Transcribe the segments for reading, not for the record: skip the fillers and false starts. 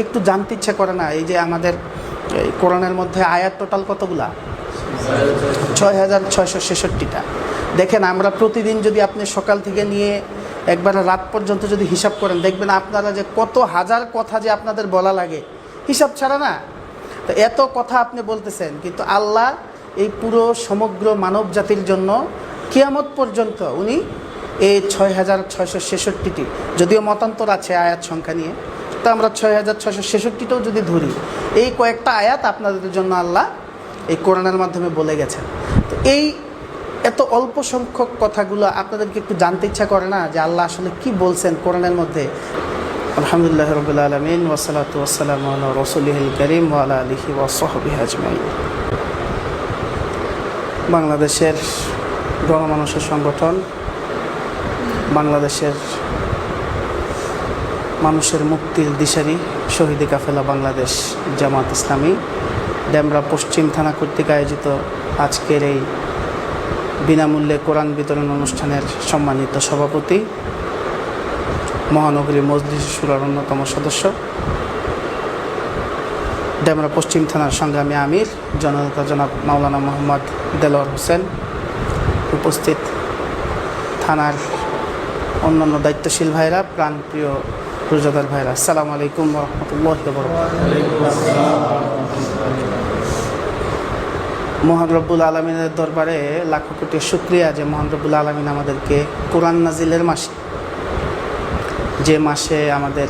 একটু জানতে ইচ্ছা করে না, এই যে আমাদের কোরআনের মধ্যে আয়াত টোটাল কতগুলা? 6666টা। দেখেন আমরা প্রতিদিন যদি আপনি সকাল থেকে নিয়ে একবার রাত পর্যন্ত যদি হিসাব করেন, দেখবেন আপনারা যে কত হাজার কথা যে আপনাদের বলা লাগে হিসাব ছাড়া না। তো এত কথা আপনি বলতেছেন, কিন্তু আল্লাহ এই পুরো সমগ্র মানব জাতির জন্য কিয়ামত পর্যন্ত উনি এই 6666টি, যদিও মতান্তর আছে আয়াত সংখ্যা নিয়ে, তো আমরা 6666টাও যদি ধরি, এই কয়েকটা আয়াত আপনাদের জন্য আল্লাহ এই কোরআনের মাধ্যমে বলে গেছেন। তো এই এত অল্প সংখ্যক কথাগুলো আপনাদেরকে একটু জানতে ইচ্ছা করে না যে আল্লাহ আসলে কি বলছেন কোরআনের মধ্যে? আলহামদুলিল্লাহ রাব্বিল আলামিন ওয়াসসালাতু ওয়াসসালামু আলা রাসূলিহিল কারীম ওয়া আলা আলিহি ওয়া সাহবিহি আজমাইন। বাংলাদেশের গণমানুষের সংগঠন, বাংলাদেশের মানুষের মুক্তির দিশারি শহীদ কাফেলা বাংলাদেশ জামাত ইসলামী ডেমরা পশ্চিম থানা কর্তৃক আয়োজিত আজকের এই বিনামূল্যে কোরআন বিতরণ অনুষ্ঠানের সম্মানিত সভাপতি, মহানগরী মজলিস শুরার অন্যতম সদস্য, ডেমরা পশ্চিম থানার সংগ্রামী আমির জননেতা জনাব মাওলানা মোহাম্মদ দেলোয়ার হোসেন, উপস্থিত থানার অন্যান্য দায়িত্বশীল ভাইরা, প্রাণপ্রিয় রোজাদার ভাইরা, আসসালামু আলাইকুম ওয়া রাহমাতুল্লাহি ওয়া বারাকাতুহু। মহান রব্বুল আলমিনের দরবারে লাখো কোটি শুকরিয়া যে মহান রব্বুল আলমিন আমাদেরকে কোরআন নাজিলের মাসে, যে মাসে আমাদের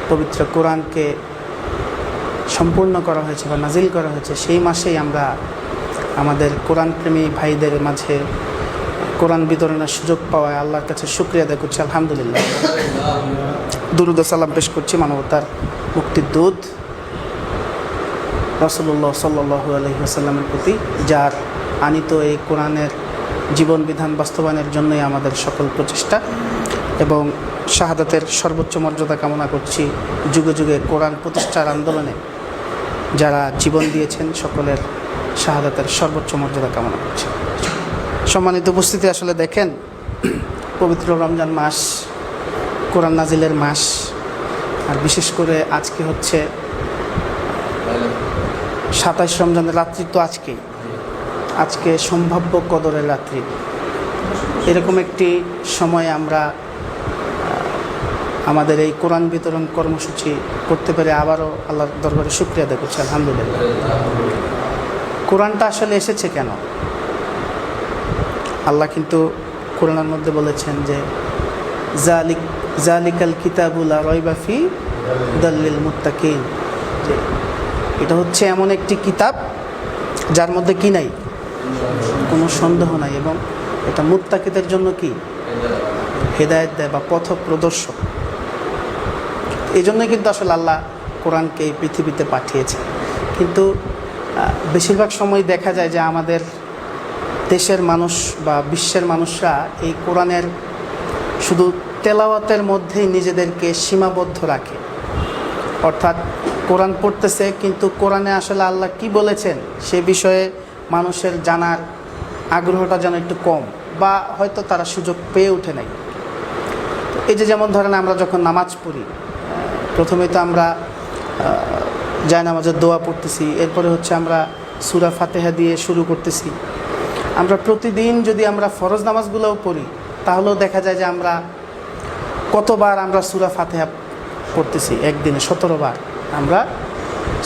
পবিত্র কোরআনকে সম্পূর্ণ করা হয়েছে বা নাজিল করা হয়েছে, সেই মাসেই আমরা আমাদের কোরআন প্রেমী ভাইদের মাঝে কোরআন বিতরণের সুযোগ পাওয়ায় আল্লাহর কাছে শুকরিয়া আদায় করছি, আলহামদুলিল্লাহ। দুরূদ ও সালাম পেশ করছি মানবতার মুক্তির দূত রাসূলুল্লাহ সাল্লাল্লাহু আলাইহি ওয়াসাল্লামের প্রতি, যার আনিত এই কোরআনের জীবন বিধান বাস্তবায়নের জন্যই আমাদের সকল প্রচেষ্টা, এবং শাহাদাতের সর্বোচ্চ মর্যাদা কামনা করছি যুগে যুগে কোরআন প্রতিষ্ঠার আন্দোলনে যারা জীবন দিয়েছেন সকলের শাহাদাতের সর্বোচ্চ মর্যাদা কামনা করছি। সম্মানিত উপস্থিতি, আসলে দেখেন পবিত্র রমজান মাস, কোরআন নাজিলের মাস, আর বিশেষ করে আজকে হচ্ছে 27 রমজানের রাত্রি, তো আজকে সম্ভাব্য কদরের রাত্রি। এরকম একটি সময়ে আমরা আমাদের এই কোরআন বিতরণ কর্মসূচি করতে পেরে আবারও আল্লাহর দরবারে শুকরিয়া আদায় করছি, আলহামদুলিল্লাহ। কোরআনটা আসলে এসেছে কেন? আল্লাহ কিন্তু কোরআনের মধ্যে বলেছেন যে জালিকাল কিতাবুল লা রাইবা ফি হুদাল লিল মুত্তাকিন, যে এটা হচ্ছে এমন একটি কিতাব যার মধ্যে কি নাই, কোনো সন্দেহ নাই, এবং এটা মুত্তাকিদের জন্য কি হেদায়েত দেয় বা পথ প্রদর্শক। এই জন্যই কিন্তু আসলে আল্লাহ কোরআনকে এই পৃথিবীতে পাঠিয়েছে। কিন্তু বেশিরভাগ সময় দেখা যায় যে আমাদের দেশের মানুষ বা বিশ্বের মানুষরা এই কোরআনের শুধু তেলাওয়াতের মধ্যেই নিজেদেরকে সীমাবদ্ধ রাখে, অর্থাৎ কোরআন পড়তেছে কিন্তু কোরআনে আসলে আল্লাহ কি বলেছেন সে বিষয়ে মানুষের জানার আগ্রহটা যেন একটু কম, বা হয়তো তারা সুযোগ পেয়ে ওঠে নাই। এই যে যেমন ধরেন আমরা যখন নামাজ পড়ি, প্রথমে তো আমরা জায়নামাজের দোয়া পড়তেছি, এরপরে হচ্ছে আমরা সূরা ফাতিহা দিয়ে শুরু করতেছি। আমরা প্রতিদিন যদি আমরা ফরজ নামাজগুলোও পড়ি, তাহলেও দেখা যায় যে আমরা কতবার আমরা সূরা ফাতিহা পড়তেছি, একদিনে 17 বার আমরা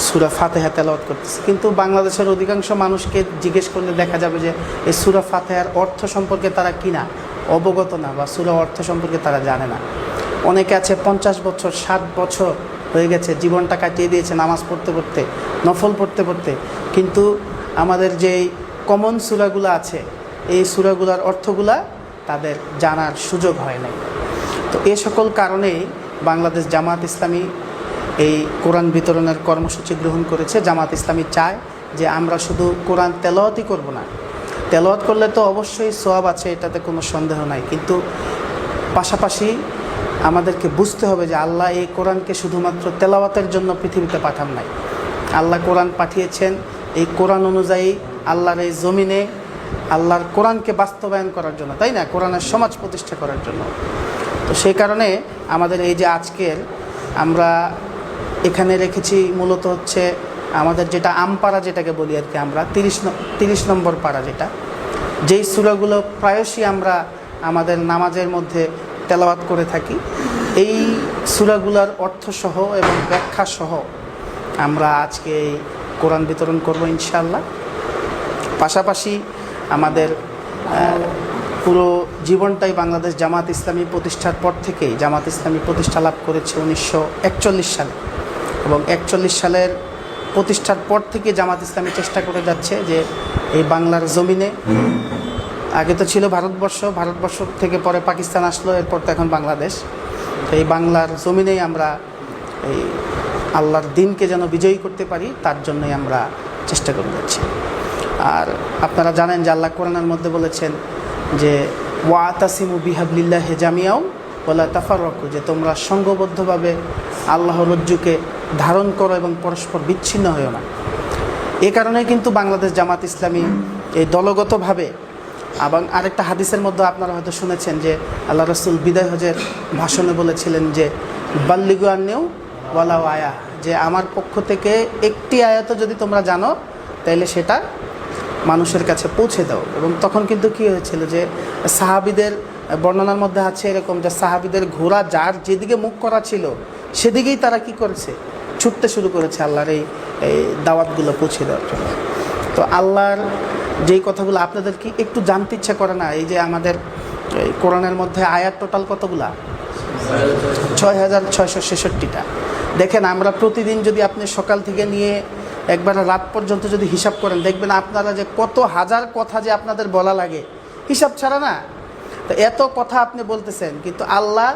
সূরা ফাতিহা তেলাওয়াত করতেছি। কিন্তু বাংলাদেশের অধিকাংশ মানুষকে জিজ্ঞেস করলে দেখা যাবে যে এই সূরা ফাতিহার অর্থ সম্পর্কে তারা কিনা অবগত না, বা সূরা অর্থ সম্পর্কে তারা জানে না। অনেকে আছে 50 বছর 60 বছর হয়ে গেছে, জীবনটা কাটিয়ে দিয়েছে নামাজ পড়তে পড়তে, নফল পড়তে পড়তে, কিন্তু আমাদের যেই কমন সূরাগুলো আছে এই সূরাগুলোর অর্থগুলা তাদের জানার সুযোগ হয় নাই। তো এই সকল কারণেই বাংলাদেশ জামাত ইসলামী এই কোরআন বিতরণের কর্মসূচি গ্রহণ করেছে। জামাত ইসলামী চায় যে আমরা শুধু কোরআন তেলাওয়াতই করব না, তেলাওয়াত করলে তো অবশ্যই সওয়াব আছে, এটাতে কোনো সন্দেহ নাই, কিন্তু পাশাপাশি আমাদেরকে বুঝতে হবে যে আল্লাহ এই কোরআনকে শুধুমাত্র তেলাওয়াতের জন্য পৃথিবীতে পাঠান নাই। আল্লাহ কোরআন পাঠিয়েছেন এই কোরআন অনুযায়ী আল্লাহর এই জমিনে আল্লাহর কোরআনকে বাস্তবায়ন করার জন্য, তাই না, কোরআনের সমাজ প্রতিষ্ঠা করার জন্য। তো সেই কারণে আমাদের এই যে আজকের আমরা এখানে রেখেছি মূলত হচ্ছে আমাদের যেটা আমপাড়া যেটাকে বলি আর কি আমরা 30 নম্বর পাড়া, যেই সূরাগুলো প্রায়শই আমরা আমাদের নামাজের মধ্যে তেলাওয়াত করে থাকি। এই সূরাগুলোর অর্থসহ এবং ব্যাখ্যাসহ আমরা আজকে এই কোরআন বিতরণ করব ইনশাআল্লাহ। পাশাপাশি আমাদের পুরো জীবনটাই বাংলাদেশ জামাত ইসলামী প্রতিষ্ঠার পর থেকেই জামাত ইসলামী প্রতিষ্ঠা লাভ করেছে 1941 সালে, এবং 41 সালের প্রতিষ্ঠার পর থেকে জামাত ইসলামী চেষ্টা করে যাচ্ছে যে এই বাংলার জমিনে, আগে তো ছিল ভারতবর্ষ থেকে পরে পাকিস্তান আসলো, এরপর তো এখন বাংলাদেশ, তো এই বাংলার জমিনেই আমরা এই আল্লাহর দিনকে যেন বিজয়ী করতে পারি তার জন্যই আমরা চেষ্টা করে যাচ্ছি। আর আপনারা জানেন যে আল্লাহ কোরআনের মধ্যে বলেছেন যে ওয়াতাসিমু বিহাবলিল্লাহি জামিআও ওয়ালা তাফাররাকু, যে তোমরা সংঘবদ্ধভাবে আল্লাহর রজ্জুকে ধারণ করো এবং পরস্পর বিচ্ছিন্ন হয়েও না। এ কারণে কিন্তু বাংলাদেশ জামাত ইসলামী এই দলগতভাবে, এবং আরেকটা হাদিসের মধ্যে আপনারা হয়তো শুনেছেন যে আল্লাহ রাসূল বিদায় হজের ভাষণে বলেছিলেন যে বাল্লিগু আন্নিও ওয়ালাউ আয়া, যে আমার পক্ষ থেকে একটি আয়াতও যদি তোমরা জানো তাইলে সেটা মানুষের কাছে পৌঁছে দাও। এবং তখন কিন্তু কী হয়েছিল যে সাহাবীদের বর্ণনার মধ্যে আছে এরকম যে সাহাবীদের ঘোড়া যার যেদিকে মুখ করা ছিল সেদিকেই তারা কি করেছে, ছুটতে শুরু করেছে আল্লাহর এই দাওয়াতগুলো পৌঁছে দেওয়ার জন্য। তো আল্লাহর যেই কথাগুলো আপনাদের কি একটু জানতে ইচ্ছা করে না, এই যে আমাদের কোরআনের মধ্যে আয়াত টোটাল কতগুলা? 6666টা। দেখেন আমরা প্রতিদিন যদি আপনি সকাল থেকে নিয়ে একবার রাত পর্যন্ত যদি হিসাব করেন, দেখবেন আপনারা যে কত হাজার কথা যে আপনাদের বলা লাগে হিসাব ছাড়া না। তো এত কথা আপনি বলতেছেন, কিন্তু আল্লাহ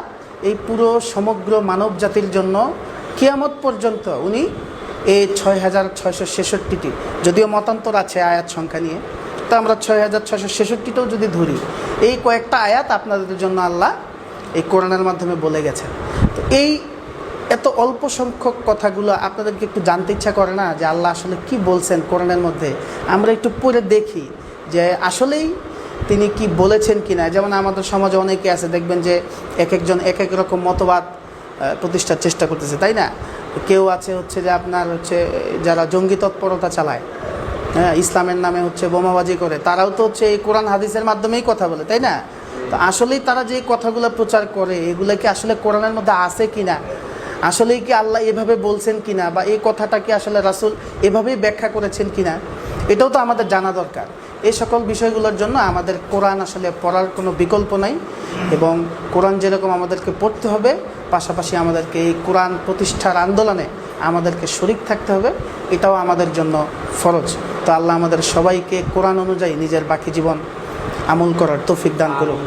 এই পুরো সমগ্র মানব জাতির জন্য কিয়ামত পর্যন্ত উনি এই 6666টি, যদিও মতান্তর আছে আয়াত সংখ্যা নিয়ে, তো আমরা 6666টাও যদি ধরি, এই কয়েকটা আয়াত আপনাদের জন্য আল্লাহ এই কোরআনের মাধ্যমে বলে গেছেন। তো এই এত অল্প সংখ্যক কথাগুলো আপনাদেরকে একটু জানতে ইচ্ছা করে না যে আল্লাহ আসলে কি বলছেন কোরআনের মধ্যে? আমরা একটু পড়ে দেখি যে আসলেই তিনি কি বলেছেন কি না। যেমন আমাদের সমাজে অনেকে আছে, দেখবেন যে এক একজন এক এক রকম মতবাদ প্রতিষ্ঠার চেষ্টা করতেছে, তাই না? কেউ আছে হচ্ছে যে আপনার হচ্ছে যারা জঙ্গি তৎপরতা চালায়, হ্যাঁ, ইসলামের নামে হচ্ছে বোমাবাজি করে, তারাও তো হচ্ছে এই কোরআন হাদিসের মাধ্যমেই কথা বলে, তাই না? তো আসলেই তারা যে কথাগুলো প্রচার করে এগুলো কি আসলে কোরআনের মধ্যে আছে কি না, আসলেই কি আল্লাহ এভাবে বলছেন কি না, বা এই কথাটা কি আসলে রাসূল এভাবেই ব্যাখ্যা করেছেন কি না, এটাও তো আমাদের জানা দরকার। এই সকল বিষয়গুলোর জন্য আমাদের কোরআন আসলে পড়ার কোনো বিকল্প নাই, এবং কোরআন যেরকম আমাদেরকে পড়তে হবে, পাশাপাশি আমাদেরকে এই কোরআন প্রতিষ্ঠার আন্দোলনে আমাদেরকে শরীক থাকতে হবে, এটাও আমাদের জন্য ফরজ। তো আল্লাহ আমাদের সবাইকে কোরআন অনুযায়ী নিজের বাকি জীবন আমল করার তৌফিক দান করুন।